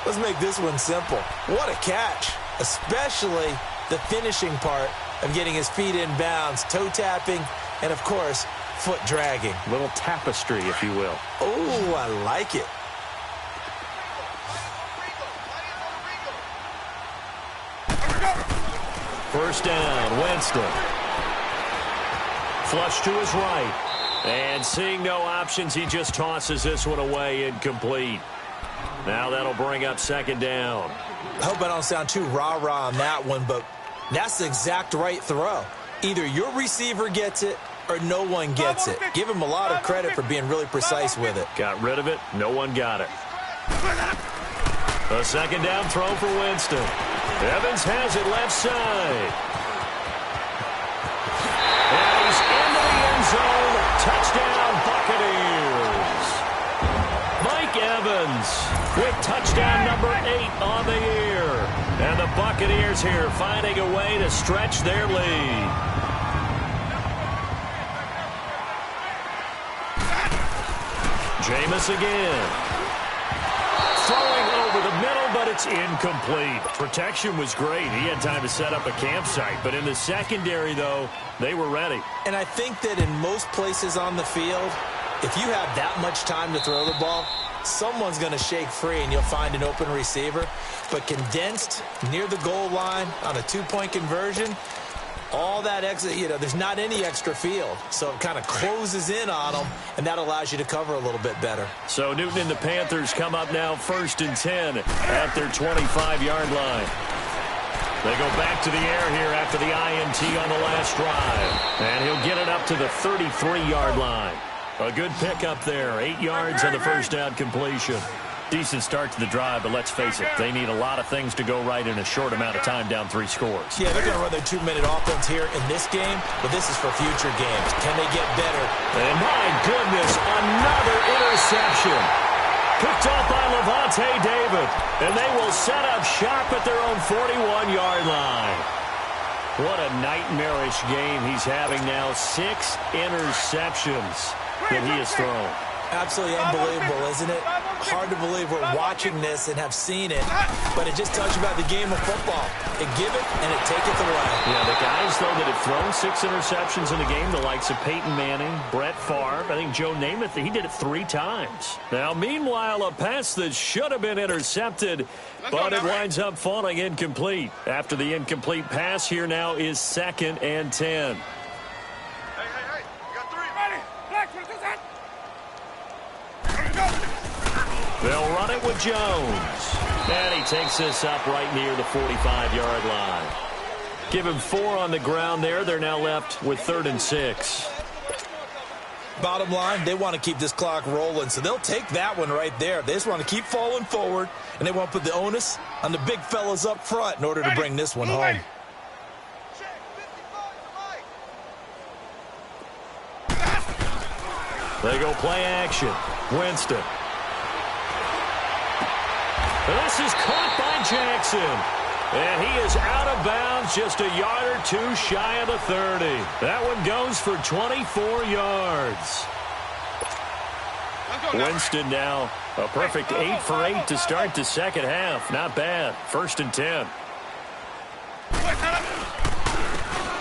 Let's make this one simple. What a catch, especially the finishing part of getting his feet in bounds, toe tapping, and, of course, foot dragging. Little tapestry, if you will. Oh, I like it. First down, Winston. Flush to his right. And seeing no options, he just tosses this one away, incomplete. Now that'll bring up 2nd down. I hope I don't sound too rah-rah on that one, but that's the exact right throw. Either your receiver gets it or no one gets it. Give him a lot of credit for being really precise with it. Got rid of it. No one got it. A 2nd down throw for Winston. Evans has it left side. And he's into the end zone. Touchdown, Buccaneers. Mike Evans with touchdown number 8 on the year. And the Buccaneers here finding a way to stretch their lead. Jameis again. Throwing over the middle, but it's incomplete. Protection was great. He had time to set up a campsite. But in the secondary, though, they were ready. And I think that in most places on the field, if you have that much time to throw the ball, someone's going to shake free and you'll find an open receiver. But condensed near the goal line on a two-point conversion, all that extra, there's not any extra field. So it kind of closes in on them, and that allows you to cover a little bit better. So Newton and the Panthers come up now 1st and 10 at their 25-yard line. They go back to the air here after the INT on the last drive. And he'll get it up to the 33-yard line. A good pickup there. 8 yards on the first down completion. Decent start to the drive, but let's face it, they need a lot of things to go right in a short amount of time down 3 scores. Yeah, they're going to run their 2-minute offense here in this game, but this is for future games. Can they get better? And my goodness, another interception. Picked off by Levante David, and they will set up shop at their own 41-yard line. What a nightmarish game he's having now. 6 interceptions that he has thrown. Absolutely unbelievable, isn't it? Hard to believe we're watching this and have seen it, but it just tells you about the game of football. It give it, and it taketh away. Yeah, the guys, though, that have thrown 6 interceptions in the game, the likes of Peyton Manning, Brett Favre, I think Joe Namath, he did it 3 times. Now, meanwhile, a pass that should have been intercepted, but it winds up falling incomplete. After the incomplete pass, here now is 2nd and 10. They'll run it with Jones. And he takes this up right near the 45-yard line. Give him 4 on the ground there. They're now left with 3rd and 6. Bottom line, they want to keep this clock rolling, so they'll take that one right there. They just want to keep falling forward, and they want to put the onus on the big fellas up front in order to bring this one home. They go play action. Winston. This is caught by Jackson. And he is out of bounds, just a yard or 2 shy of the 30. That one goes for 24 yards. Winston now a perfect 8 for 8 to start the second half. Not bad. 1st and 10.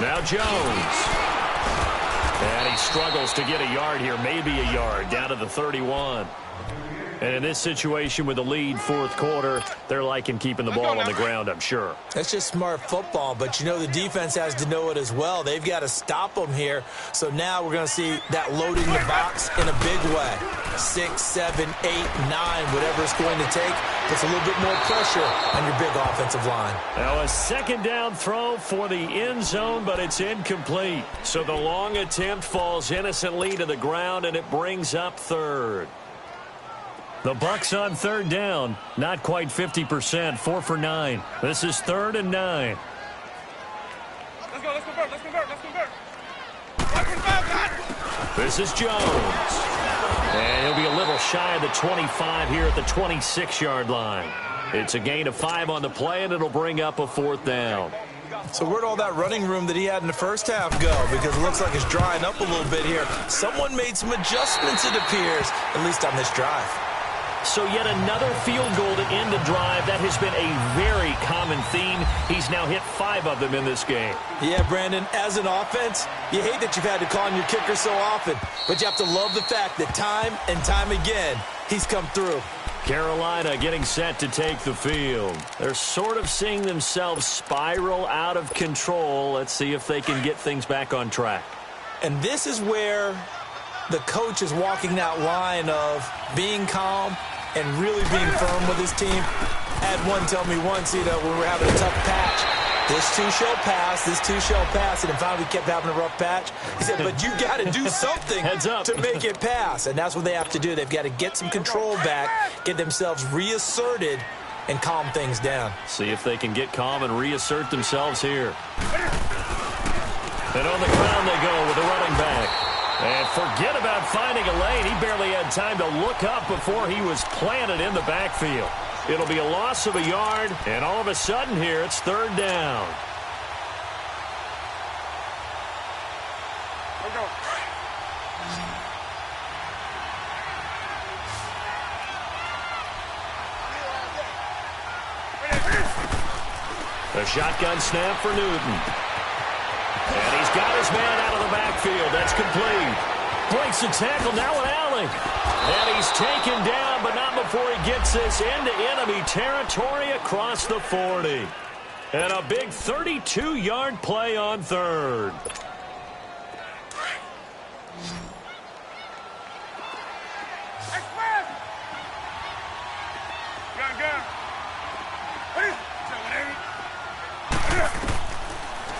Now Jones. And he struggles to get a yard here, maybe a yard, down to the 31. And in this situation with the lead 4th quarter, they're liking keeping the ball on the ground, I'm sure. That's just smart football, but the defense has to know it as well. They've got to stop them here. So now we're going to see that loading the box in a big way. 6, 7, 8, 9, whatever it's going to take, puts a little bit more pressure on your big offensive line. Now a 2nd down throw for the end zone, but it's incomplete. So the long attempt falls innocently to the ground, and it brings up 3rd. The Bucs on 3rd down, not quite 50%, 4 for 9. This is 3rd and 9. Let's go, let's convert. This is Jones. And he'll be a little shy of the 25 here at the 26-yard line. It's a gain of 5 on the play, and it'll bring up a 4th down. So where'd all that running room that he had in the first half go? Because it looks like it's drying up a little bit here. Someone made some adjustments, it appears, at least on this drive. So yet another field goal to end the drive. That has been a very common theme. He's now hit 5 of them in this game. Yeah, Brandon, as an offense, you hate that you've had to call on your kicker so often, but you have to love the fact that time and time again, he's come through. Carolina getting set to take the field. They're sort of seeing themselves spiral out of control. Let's see if they can get things back on track. And this is where the coach is walking that line of being calm and really being firm with his team. I had one tell me once, when we were having a tough patch, this too shall pass, this too shall pass, and then finally we kept having a rough patch. He said, but you got to do something to make it pass, and that's what they have to do. They've got to get some control back, get themselves reasserted, and calm things down. See if they can get calm and reassert themselves here. And on the ground they go with the running back. And forget about finding a lane. He barely had time to look up before he was planted in the backfield. It'll be a loss of a yard, and all of a sudden here it's 3rd down. The shotgun snap for Newton. And he's got his man out of the backfield. That's complete. Breaks the tackle, now an alley. And he's taken down, but not before he gets this into enemy territory across the 40. And a big 32-yard play on third.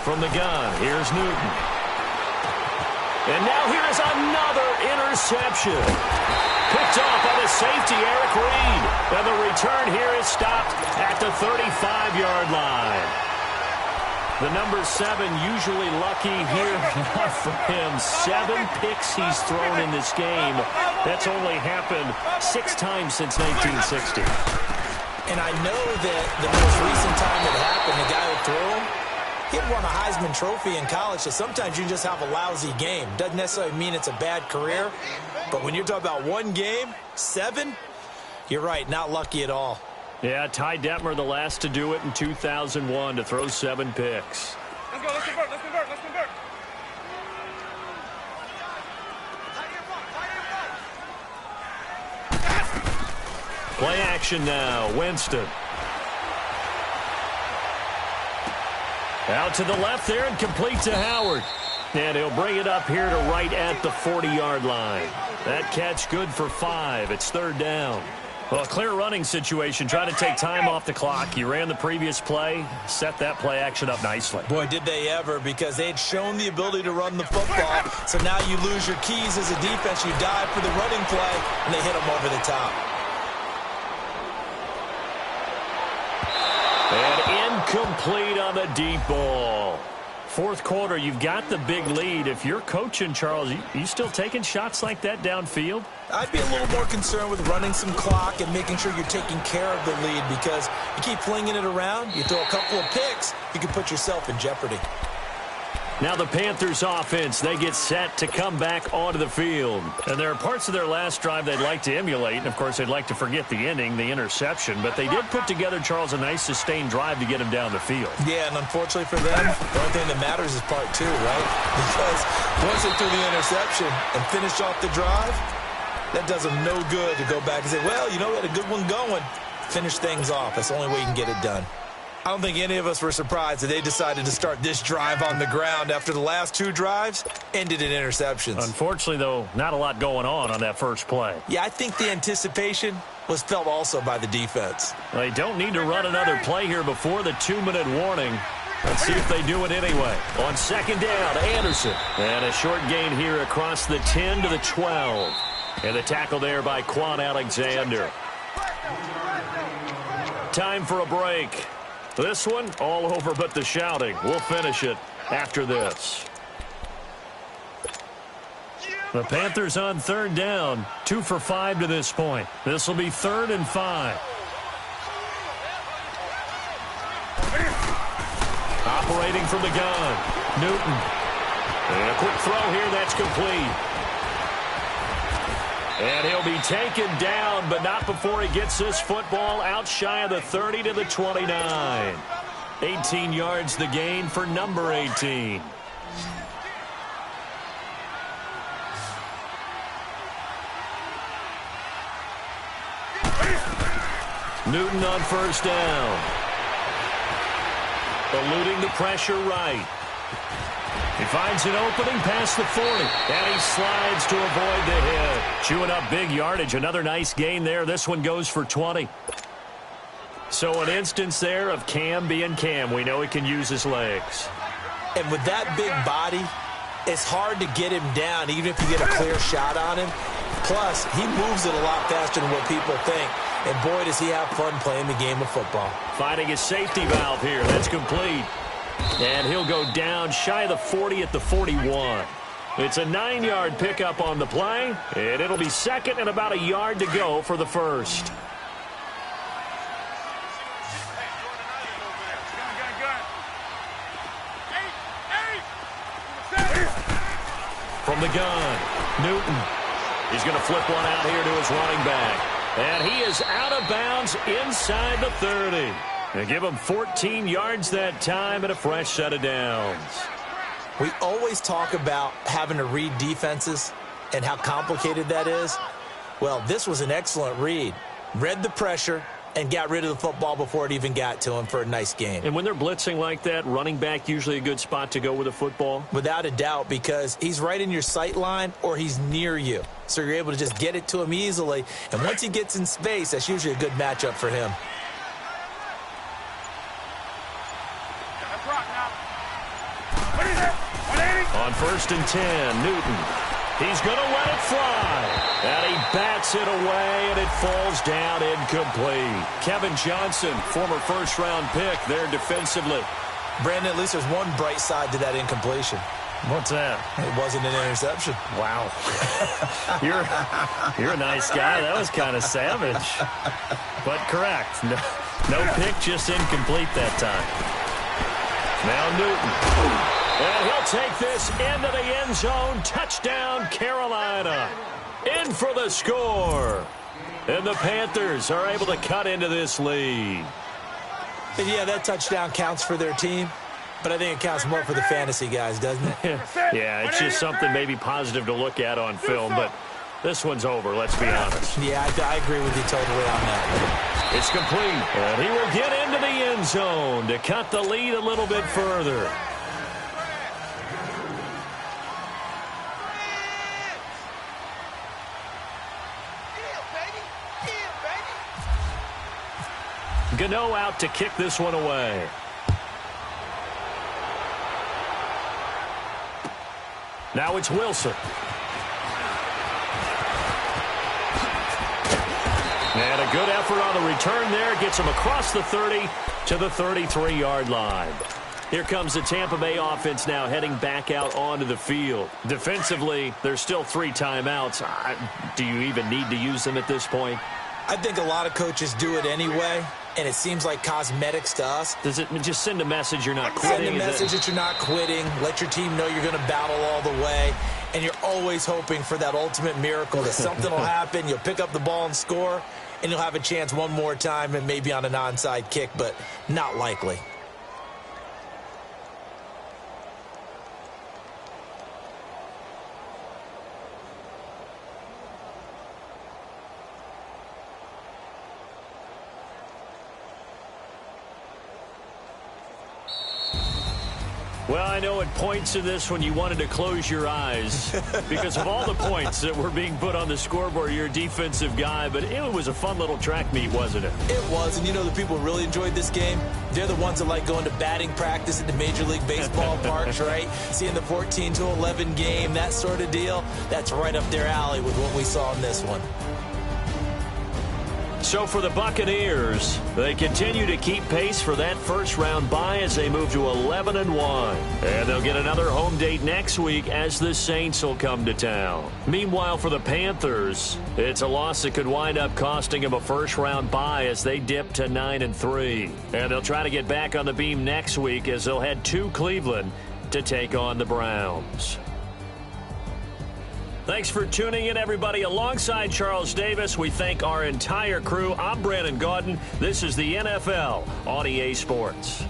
From the gun, here's Newton. And now here is another interception. Picked off by the safety, Eric Reed. And the return here is stopped at the 35-yard line. The number 7 usually lucky here. Not for him. 7 picks he's thrown in this game. That's only happened 6 times since 1960. And I know that the most recent time it happened, the guy who threw him, he had won a Heisman Trophy in college, so sometimes you just have a lousy game. Doesn't necessarily mean it's a bad career, but when you're talking about one game, 7, you're right, not lucky at all. Yeah, Ty Detmer, the last to do it in 2001, to throw 7 picks. Let's go, let's convert, let's convert, let's convert. Play action now, Winston. Out to the left there and complete to Howard. And he'll bring it up here to right at the 40-yard line. That catch good for 5. It's third down. Well, a clear running situation. Trying to take time off the clock. You ran the previous play, set that play action up nicely. Boy, did they ever, because they'd shown the ability to run the football. So now you lose your keys as a defense. You dive for the running play, and they hit them over the top. And incomplete on the deep ball. Fourth quarter, you've got the big lead. If you're coaching, Charles, you still taking shots like that downfield? I'd be a little more concerned with running some clock and making sure you're taking care of the lead, because you keep flinging it around, you throw a couple of picks, you can put yourself in jeopardy. Now the Panthers offense, they get set to come back onto the field. And there are parts of their last drive they'd like to emulate. And, of course, they'd like to forget the inning, the interception. But they did put together, Charles, a nice sustained drive to get him down the field. Yeah, and unfortunately for them, the only thing that matters is part 2, right? Because once they threw the interception and finished off the drive, that does them no good to go back and say, well, you know, we had a good one going. Finish things off. That's the only way you can get it done. I don't think any of us were surprised that they decided to start this drive on the ground after the last 2 drives ended in interceptions. Unfortunately, though, not a lot going on that first play. Yeah, I think the anticipation was felt also by the defense. They don't need to run another play here before the 2-minute warning. Let's see if they do it anyway. On second down, Anderson. And a short gain here across the 10 to the 12. And the tackle there by Quan Alexander. Time for a break. This one, all over but the shouting. We'll finish it after this. The Panthers on third down. 2 for 5 to this point. This will be 3rd and 5. Operating from the gun. Newton. And a quick throw here. That's complete. And he'll be taken down, but not before he gets this football out shy of the 30 to the 29. 18 yards the gain for number 18. Newton on first down. Eluding the pressure right. He finds an opening past the 40, and he slides to avoid the hit. Chewing up big yardage. Another nice gain there. This one goes for 20. So an instance there of Cam being Cam. We know he can use his legs. And with that big body, it's hard to get him down, even if you get a clear shot on him. Plus, he moves it a lot faster than what people think. And boy, does he have fun playing the game of football. Finding his safety valve here. That's complete. And he'll go down shy of the 40 at the 41. It's a 9-yard pickup on the play, and it'll be second and about a yard to go for the first. From the gun, Newton. He's going to flip one out here to his running back. And he is out of bounds inside the 30. They give him 14 yards that time and a fresh set of downs. We always talk about having to read defenses and how complicated that is. Well, this was an excellent read. Read the pressure and got rid of the football before it even got to him for a nice game. And when they're blitzing like that, running back usually a good spot to go with a football? Without a doubt, because he's right in your sight line or he's near you. So you're able to just get it to him easily. And once he gets in space, that's usually a good matchup for him. On 1st and 10, Newton. He's going to let it fly. And he bats it away, and it falls down incomplete. Kevin Johnson, former first-round pick there defensively. Brandon, at least there's one bright side to that incompletion. What's that? It wasn't an interception. Wow. You're a nice guy. That was kind of savage. But correct. No pick, just incomplete that time. Now Newton. And he'll take this into the end zone. Touchdown, Carolina. In for the score. And the Panthers are able to cut into this lead. And yeah, that touchdown counts for their team. But I think it counts more for the fantasy guys, doesn't it? Yeah, it's just something maybe positive to look at on film. But this one's over, let's be honest. Yeah, I agree with you totally on that. It's complete. And he will get into the end zone to cut the lead a little bit further. Gano out to kick this one away. Now it's Wilson. And a good effort on the return there. Gets him across the 30 to the 33-yard line. Here comes the Tampa Bay offense now heading back out onto the field. Defensively, there's still 3 timeouts. Do you even need to use them at this point? I think a lot of coaches do it anyway, and it seems like cosmetics to us. Does it just send a message you're not quitting? Send a message that you're not quitting. Let your team know you're going to battle all the way, and you're always hoping for that ultimate miracle that something will happen, you'll pick up the ball and score, and you'll have a chance one more time and maybe on an onside kick, but not likely. Well, I know at points in this one you wanted to close your eyes because of all the points that were being put on the scoreboard. You're a defensive guy, but it was a fun little track meet, wasn't it? It was, and you know the people who really enjoyed this game? They're the ones that like going to batting practice at the Major League Baseball parks, right? Seeing the 14-11 game, that sort of deal. That's right up their alley with what we saw in this one. So for the Buccaneers, they continue to keep pace for that first-round bye as they move to 11-1. And they'll get another home date next week as the Saints will come to town. Meanwhile, for the Panthers, it's a loss that could wind up costing them a first-round bye as they dip to 9-3. And they'll try to get back on the beam next week as they'll head to Cleveland to take on the Browns. Thanks for tuning in, everybody. Alongside Charles Davis, we thank our entire crew. I'm Brandon Gaudin. This is the NFL on EA Sports.